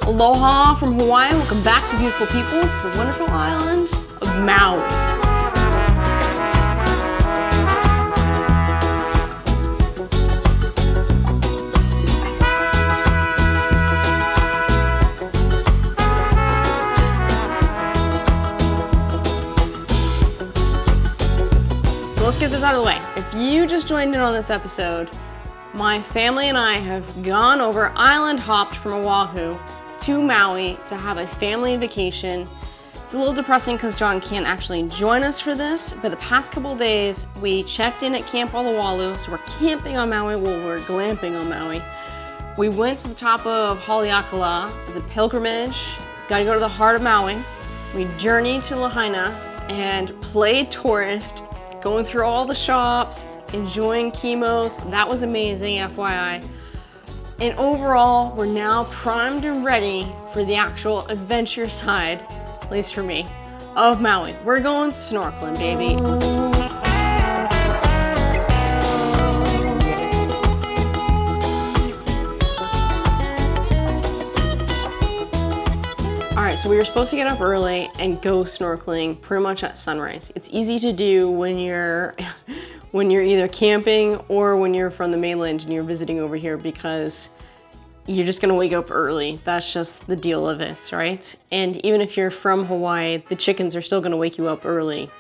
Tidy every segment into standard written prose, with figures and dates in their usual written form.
Aloha from Hawaii. Welcome back to beautiful people to the wonderful island of Maui. So let's get this out of the way. If you just joined in on this episode, my family and I have gone over, island hopped from Oahu to Maui to have a family vacation. It's a little depressing because John can't actually join us for this, but the past couple of days we checked in at Camp Olowalo, so we're camping on Maui, well, we're glamping on Maui. We went to the top of Haleakala as a pilgrimage, got to go to the heart of Maui. We journeyed to Lahaina and played tourist, going through all the shops, enjoying chemos. That was amazing, FYI. And overall, we're now primed and ready for the actual adventure side, at least for me, of Maui. We're going snorkeling, baby. All right, so we were supposed to get up early and go snorkeling pretty much at sunrise. It's easy to do when you're either camping or when you're from the mainland and you're visiting over here, because you're just gonna wake up early. That's just the deal of it, right? And even if you're from Hawaii, the chickens are still gonna wake you up early.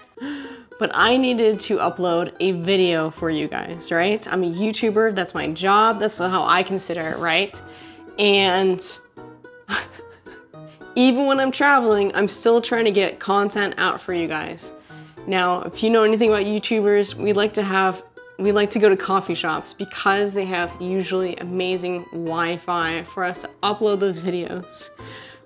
But I needed to upload a video for you guys, right? I'm a YouTuber, that's my job, that's how I consider it, right? And even when I'm traveling, I'm still trying to get content out for you guys. Now, if you know anything about YouTubers, we like to go to coffee shops because they have usually amazing Wi-Fi for us to upload those videos.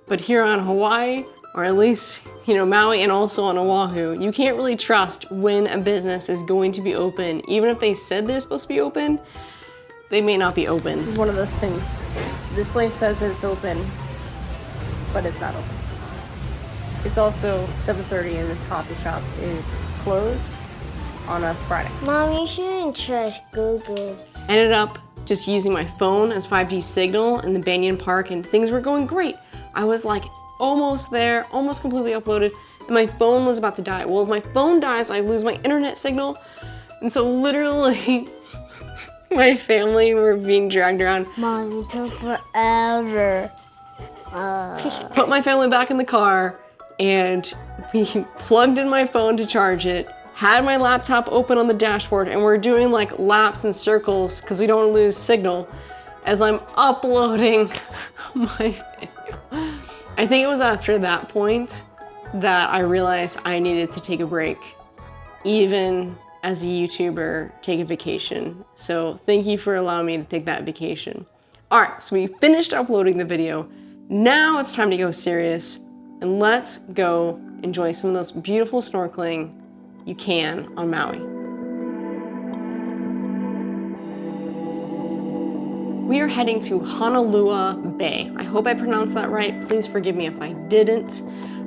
But here on Hawaii, or at least, Maui and also on Oahu, you can't really trust when a business is going to be open. Even if they said they're supposed to be open, they may not be open. This is one of those things. This place says it's open, but it's not open. It's also 7:30 and this coffee shop is closed on a Friday. Mom, you shouldn't trust Google. I ended up just using my phone as 5G signal in the Banyan Park and things were going great. I was like almost there, almost completely uploaded, and my phone was about to die. Well, if my phone dies, I lose my internet signal. And so literally, my family were being dragged around. Mom, it took forever. Put my family back in the car, and we plugged in my phone to charge it, had my laptop open on the dashboard, and we're doing like laps and circles because we don't want to lose signal as I'm uploading my video. I think it was after that point that I realized I needed to take a break, even as a YouTuber, take a vacation. So thank you for allowing me to take that vacation. All right, so we finished uploading the video. Now it's time to go serious. And let's go enjoy some of those beautiful snorkeling you can on Maui. We are heading to Honolua Bay. I hope I pronounced that right. Please forgive me if I didn't.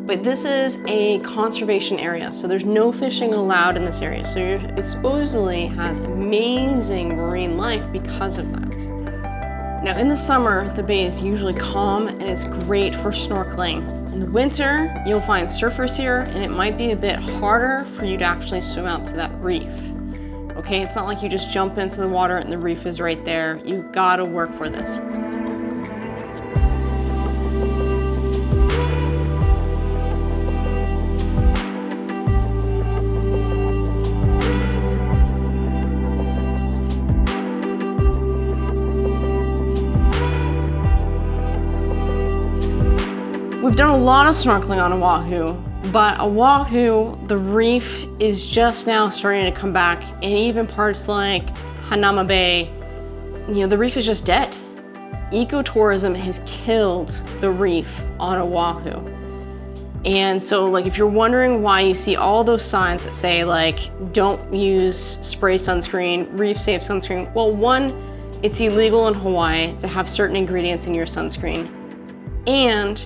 But this is a conservation area, so there's no fishing allowed in this area. So it supposedly has amazing marine life because of that. Now in the summer, the bay is usually calm and it's great for snorkeling. In the winter, you'll find surfers here and it might be a bit harder for you to actually swim out to that reef. Okay, it's not like you just jump into the water and the reef is right there. You gotta work for this. We've done a lot of snorkeling on Oahu, but Oahu, the reef is just now starting to come back, and even parts like Hanauma Bay, the reef is just dead. Ecotourism has killed the reef on Oahu. And so like if you're wondering why you see all those signs that say like don't use spray sunscreen, reef-safe sunscreen, well, one, it's illegal in Hawaii to have certain ingredients in your sunscreen. And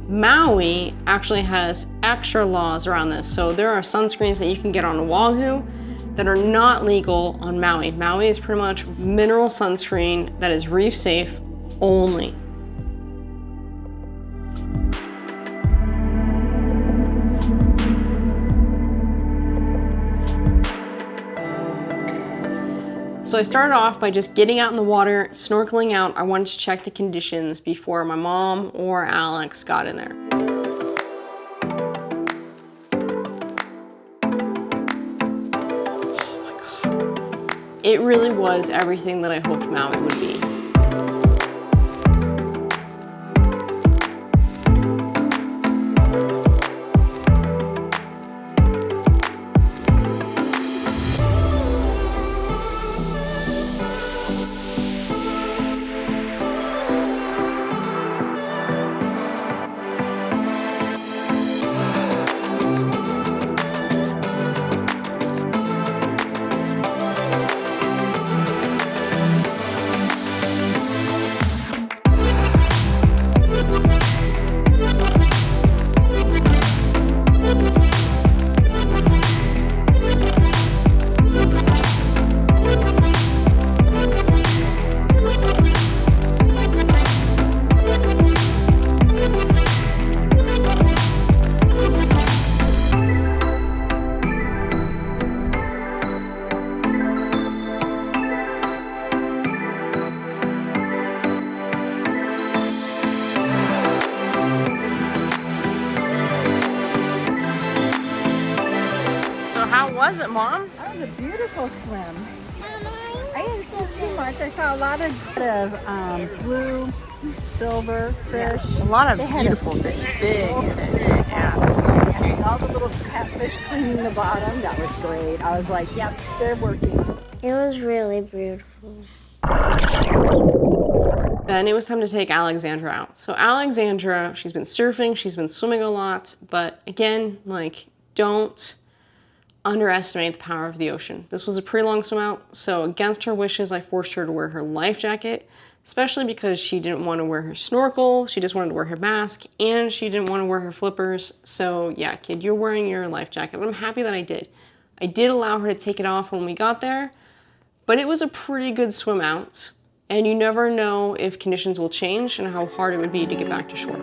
Maui actually has extra laws around this. So there are sunscreens that you can get on Oahu that are not legal on Maui. Maui is pretty much mineral sunscreen that is reef safe only. So I started off by just getting out in the water, snorkeling out. I wanted to check the conditions before my mom or Alex got in there. Oh my God. It really was everything that I hoped Maui would be. How was it, Mom? That was a beautiful swim. I didn't see too much. I saw a lot of blue, silver fish. A lot of They had beautiful a fish, big fish, yes. And all the little catfish cleaning the bottom. That was great. I was like, yep, they're working. It was really beautiful. Then it was time to take Alexandra out. So Alexandra, she's been surfing, she's been swimming a lot, but again, like, don't underestimate the power of the ocean. This was a pretty long swim out, so against her wishes, I forced her to wear her life jacket, especially because she didn't want to wear her snorkel, she just wanted to wear her mask, and she didn't want to wear her flippers. So yeah, kid, you're wearing your life jacket, but I'm happy that I did. I did allow her to take it off when we got there, but it was a pretty good swim out, and you never know if conditions will change and how hard it would be to get back to shore.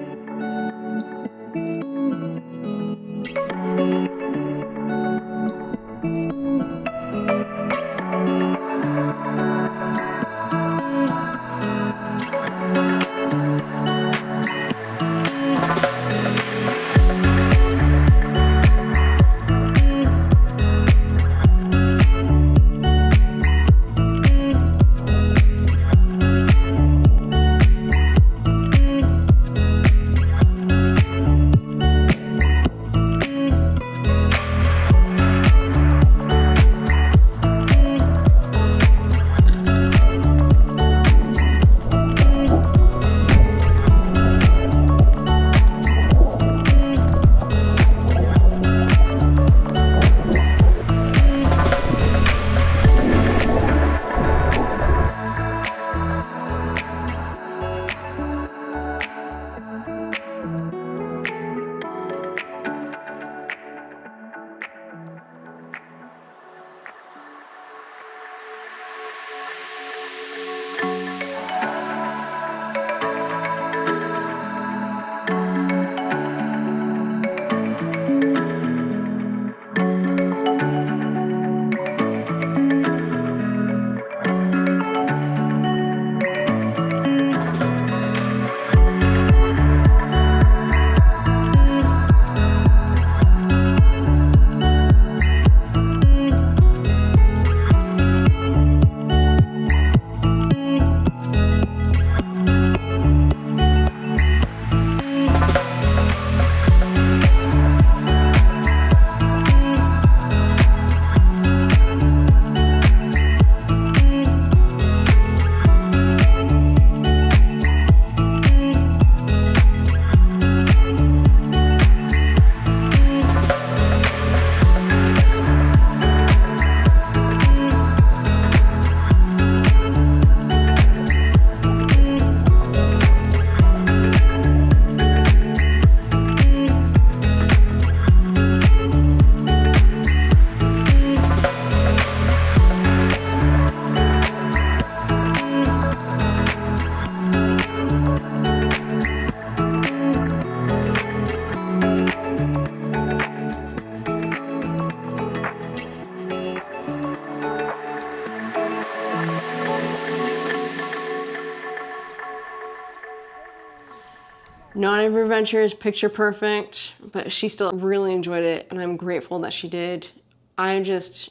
Not every adventure is picture perfect, but she still really enjoyed it, and I'm grateful that she did. I just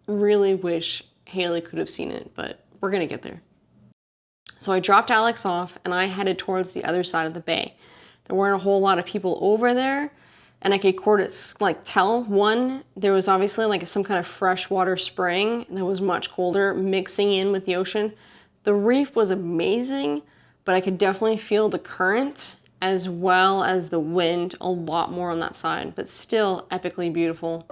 really wish Haley could have seen it, but we're gonna get there. So I dropped Alex off and I headed towards the other side of the bay. There weren't a whole lot of people over there, and I could tell, one, there was obviously like some kind of freshwater spring that was much colder mixing in with the ocean. The reef was amazing, but I could definitely feel the current as well as the wind a lot more on that side, but still epically beautiful.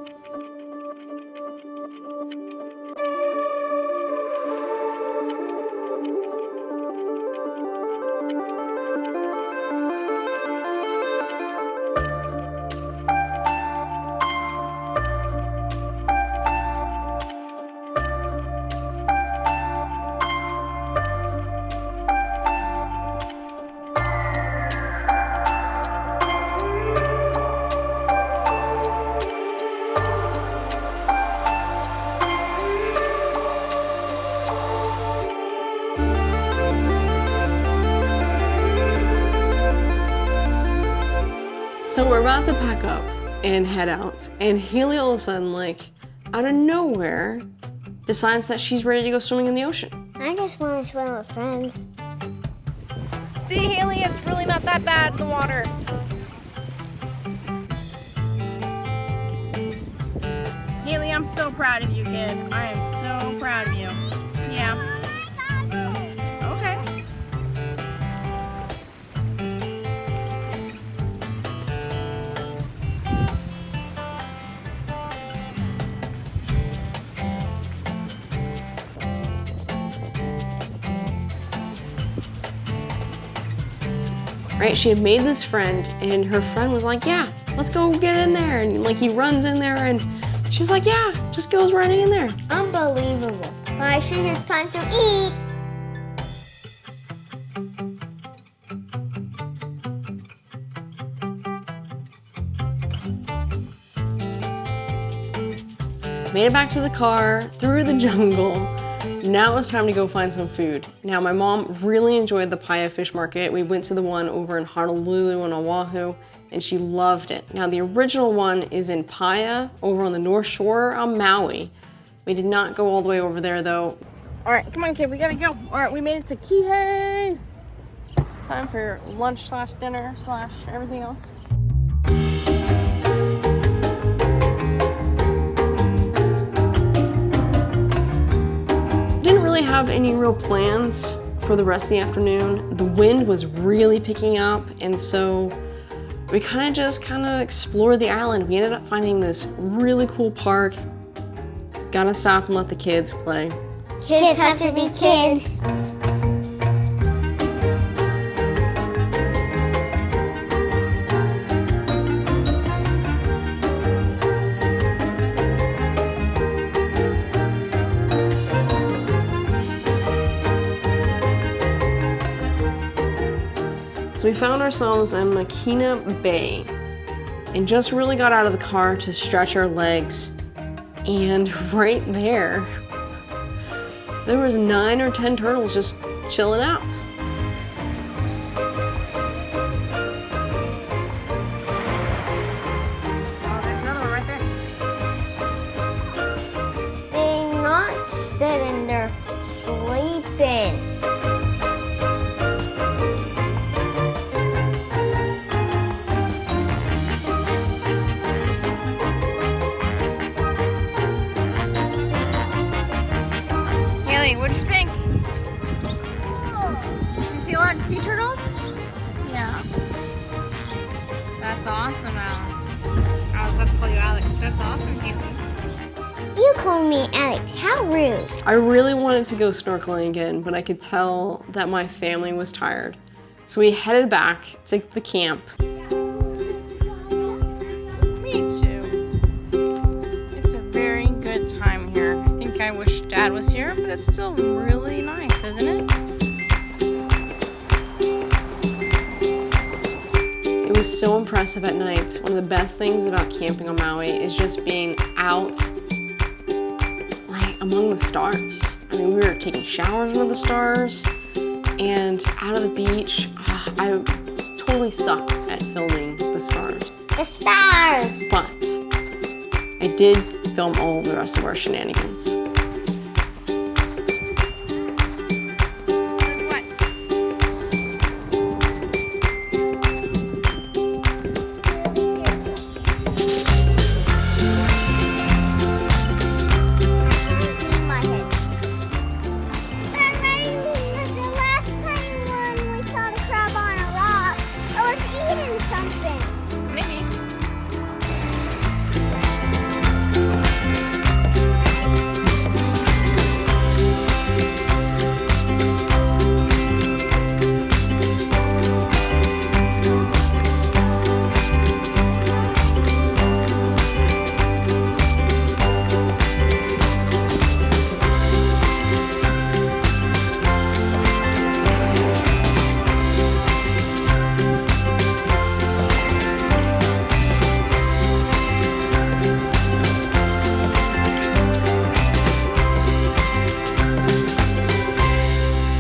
So we're about to pack up and head out, and Haley all of a sudden, like, out of nowhere, decides that she's ready to go swimming in the ocean. I just want to swim with friends. See, Haley, it's really not that bad in the water. Haley, I'm so proud of you, kid. I am so proud of you. Yeah. Okay. Right, she had made this friend, and her friend was like, yeah, let's go get in there. And like he runs in there, and she's like, yeah, just goes running in there. Unbelievable. Well, I think it's time to eat. Made it back to the car, through the jungle. Now it was time to go find some food. Now my mom really enjoyed the Paia fish market. We went to the one over in Honolulu and Oahu, and she loved it. Now the original one is in Paia, over on the North Shore on Maui. We did not go all the way over there though. All right, come on, kid, we gotta go. All right, we made it to Kihei. Time for lunch slash dinner slash everything else. Didn't really have any real plans for the rest of the afternoon. The wind was really picking up, and so we kind of explored the island. We ended up finding this really cool park. Gotta stop and let the kids play. Kids have to be kids. So we found ourselves in Makina Bay and just really got out of the car to stretch our legs. And right there was 9 or 10 turtles just chilling out. Oh, there's another one right there. They're not sitting there sleeping. What'd you think? You see a lot of sea turtles? Yeah. That's awesome, Alan. I was about to call you Alex. That's awesome, Haley. You call me Alex. How rude. I really wanted to go snorkeling again, but I could tell that my family was tired. So we headed back to the camp. Me too. It's a very good time here. I think I wish Dad was here, but it's still really nice, isn't it? It was so impressive at night. One of the best things about camping on Maui is just being out like among the stars. I mean, we were taking showers under the stars and out of the beach. totally suck at filming the stars. The stars. But I did film all of the rest of our shenanigans. My head. The last time when we saw the crab on a rock, it was eating something. Maybe.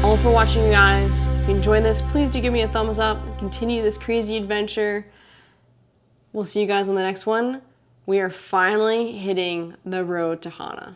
All for watching, you guys. If you enjoyed this, please do give me a thumbs up and continue this crazy adventure. We'll see you guys on the next one. We are finally hitting the road to Hana.